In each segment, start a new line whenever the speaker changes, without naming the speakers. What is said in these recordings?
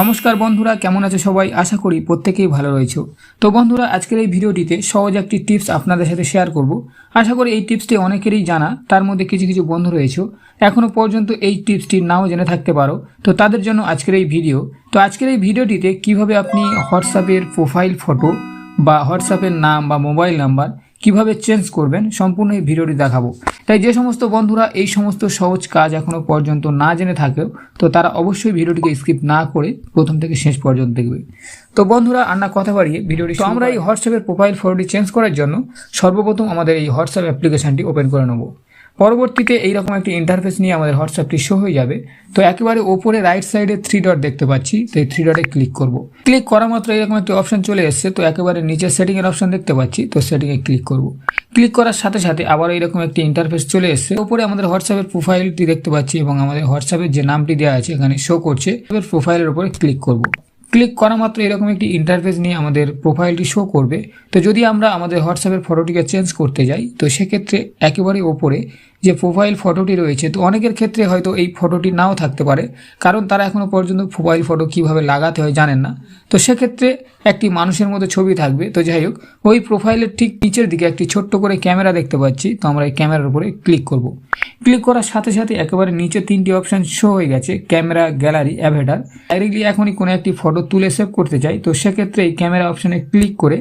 নমস্কার বন্ধুরা, কেমন আছে সবাই? আশা করি প্রত্যেকেই ভালো রয়েছে। তো বন্ধুরা, আজকের এই ভিডিওটিতে সহজ একটি টিপস আপনাদের সাথে শেয়ার করব। আশা করি এই টিপসটি অনেকেরই জানা, তার মধ্যে কিছু কিছু বন্ধু রয়েছে এখনও পর্যন্ত এই টিপসটি নাও জেনে থাকতে পারো। তো তাদের জন্য আজকের এই ভিডিও। তো আজকের এই ভিডিওটিতে কিভাবে আপনি হোয়াটসঅ্যাপের প্রোফাইল ফটো বা হোয়াটসঅ্যাপের নাম বা মোবাইল নাম্বার কিভাবে চেঞ্জ করবেন সম্পূর্ণ এই ভিডিওটি দেখাবো। তাই যে সমস্ত বন্ধুরা এই সমস্ত সহজ কাজ এখনো পর্যন্ত না জেনে থাকেও, তো তারা অবশ্যই ভিডিওটিকে স্কিপ না করে প্রথম থেকে শেষ পর্যন্ত দেখবে। তো বন্ধুরা, আর না কথা বাড়িয়ে ভিডিওটি আমরা এই হোয়াটসঅ্যাপের প্রোফাইল ফটোটি চেঞ্জ করার জন্য সর্বপ্রথম আমাদের এই হোয়াটসঅ্যাপ অ্যাপ্লিকেশনটি ওপেন করে নেব। পরবর্তীতে এইরকম একটি ইন্টারফেস নিয়ে আমাদের হোয়াটসঅ্যাপটি শো হয়ে যাবে। তো একেবারে ওপরে রাইট সাইডে 3 ডট দেখতে পাচ্ছি, তো এই 3 ডটে ক্লিক করব। ক্লিক করা মাত্র এরকম একটি অপশন চলে এসেছে। তো একেবারে নিচে সেটিংয়ের অপশন দেখতে পাচ্ছি, তো সেটিংয়ে ক্লিক করব। ক্লিক করার সাথে সাথে আবার এরকম একটি ইন্টারফেস চলে এসেছে। ওপরে আমাদের হোয়াটসঅ্যাপের প্রোফাইলটি দেখতে পাচ্ছি এবং আমাদের হোয়াটসঅ্যাপের যে নামটি দেওয়া আছে এখানে শো করছে। প্রোফাইলের উপরে ক্লিক করব। ক্লিক করা মাত্র এরকম একটি ইন্টারফেস নিয়ে আমাদের প্রোফাইলটি শো করবে। তো যদি আমরা আমাদের হোয়াটসঅ্যাপের ফটোটিকে চেঞ্জ করতে যাই, তো সেক্ষেত্রে একেবারে ওপরে যে প্রোফাইল ফটোটি রয়েছে, তো অনেকের ক্ষেত্রে হয়তো এই ফটোটি নাও থাকতে পারে, কারণ তারা এখনও পর্যন্ত প্রোফাইল ফটো কীভাবে লাগাতে হয় জানেন না। তো সেক্ষেত্রে একটি মানুষের মতো ছবি থাকবে। তো যাই হোক, ওই প্রোফাইলের ঠিক নিচের দিকে একটি ছোট্ট করে ক্যামেরা দেখতে পাচ্ছি। তো আমরা এই ক্যামেরার উপরে ক্লিক করব। ক্লিক করার সাথে সাথে একেবারে নিচে 3টি অপশান শো হয়ে গেছে, ক্যামেরা, গ্যালারি, অ্যাভেটার। ডাইরেক্টলি এখনই কোনো একটি ফটো তুলে সেভ করতে চাই, তো সেক্ষেত্রে এই ক্যামেরা অপশানে ক্লিক করে,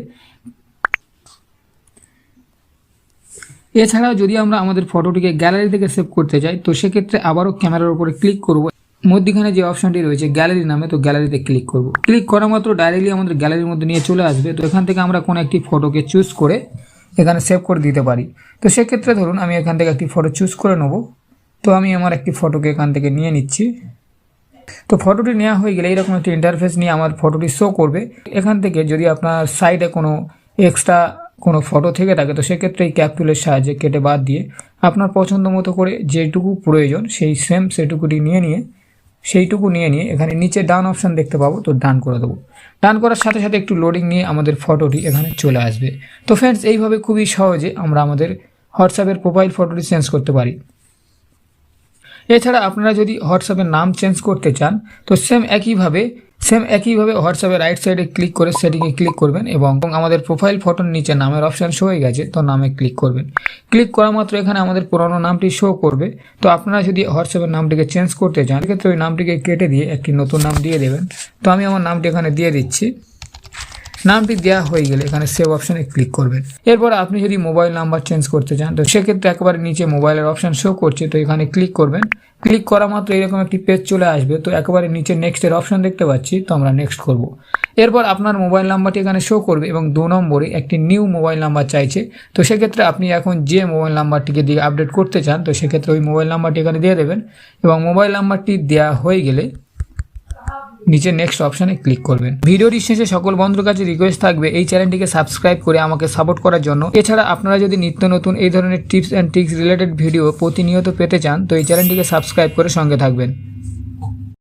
এছাড়াও যদি আমরা আমাদের ফটোটিকে গ্যালারি থেকে সেভ করতে চাই, তো সেক্ষেত্রে আবারও ক্যামেরার উপরে ক্লিক করব। মধ্যখানে যে অপশনটি রয়েছে গ্যালারি নামে, তো গ্যালারিতে ক্লিক করব। ক্লিক করা মাত্র ডাইরেক্টলি আমাদের গ্যালারির মধ্যে নিয়ে চলে আসবে। তো এখান থেকে আমরা কোনো একটি ফটোকে চুজ করে এখানে সেভ করে দিতে পারি। তো সেক্ষেত্রে ধরুন আমি এখান থেকে একটি ফটো চুজ করে নেব। তো আমি আমার একটি ফটোকে এখান থেকে নিয়ে নিচ্ছি। তো ফটোটি নেওয়া হয়ে গেলে এইরকম একটি ইন্টারফেস নিয়ে আমার ফটোটি শো করবে। এখান থেকে যদি আপনার সাইডে কোনো এক্সট্রা কোনো ফটো থেকে থাকে, তো সেক্ষেত্রে এই ক্যাপটুলের সাহায্যে কেটে বাদ দিয়ে আপনার পছন্দ মতো করে যেটুকু প্রয়োজন সেইটুকুটি সেইটুকু নিয়ে নিয়ে এখানে নিচে ডান অপশান দেখতে পাবো, তো ডান করে দেবো। ডান করার সাথে সাথে একটু লোডিং নিয়ে আমাদের ফটোটি এখানে চলে আসবে। তো ফ্রেন্ডস, এইভাবে খুবই সহজে আমরা আমাদের হোয়াটসঅ্যাপের প্রোফাইল ফটোটি চেঞ্জ করতে পারি। এছাড়া আপনারা যদি হোয়াটসঅ্যাপের নাম চেঞ্জ করতে চান, তো সেম একইভাবে হোয়াটসঅ্যাপের রাইট সাইডে ক্লিক করে সেটিংয়ে ক্লিক করবেন এবং আমাদের প্রোফাইল ফটোর নিচে নামের অপশান শো হয়ে গেছে, তো নামে ক্লিক করবেন। ক্লিক করা মাত্র এখানে আমাদের পুরনো নামটি শো করবে। তো আপনারা যদি হোয়াটসঅ্যাপের নামটিকে চেঞ্জ করতে চান, সেক্ষেত্রে ওই নামটিকে কেটে দিয়ে একটি নতুন নাম দিয়ে দেবেন। তো আমি আমার নামটি এখানে দিয়ে দিচ্ছি। নামটি দেওয়া হয়ে গেলে এখানে সেভ অপশানে ক্লিক করবেন। এরপর আপনি যদি মোবাইল নাম্বার চেঞ্জ করতে চান, তো সেক্ষেত্রে একেবারে নিচে মোবাইলের অপশান শো করছে, তো এখানে ক্লিক করবেন। ক্লিক করা মাত্র এরকম একটি পেজ চলে আসবে। তো একেবারে নিচে নেক্সটের অপশান দেখতে পাচ্ছি, তো আমরা নেক্সট করব। এরপর আপনার মোবাইল নাম্বারটি এখানে শো করবে এবং 2 নম্বরে একটি নিউ মোবাইল নাম্বার চাইছে। তো সেক্ষেত্রে আপনি এখন যে মোবাইল নাম্বারটিকে দিয়ে আপডেট করতে চান, তো সেক্ষেত্রে ওই মোবাইল নাম্বারটি এখানে দিয়ে দেবেন এবং মোবাইল নাম্বারটি দেওয়া হয়ে গেলে নিচে নেক্সট অপশানে ক্লিক করবেন। ভিডিওটি শেষে সকল বন্ধুর কাছে রিকোয়েস্ট থাকবে এই চ্যানেলটিকে সাবস্ক্রাইব করে আমাকে সাপোর্ট করার জন্য। এছাড়া আপনারা যদি নিত্য নতুন এই ধরনের tips and tricks related video প্রতিনিয়ত পেতে চান, তো এই চ্যানেলটিকে সাবস্ক্রাইব করে সঙ্গে থাকবেন।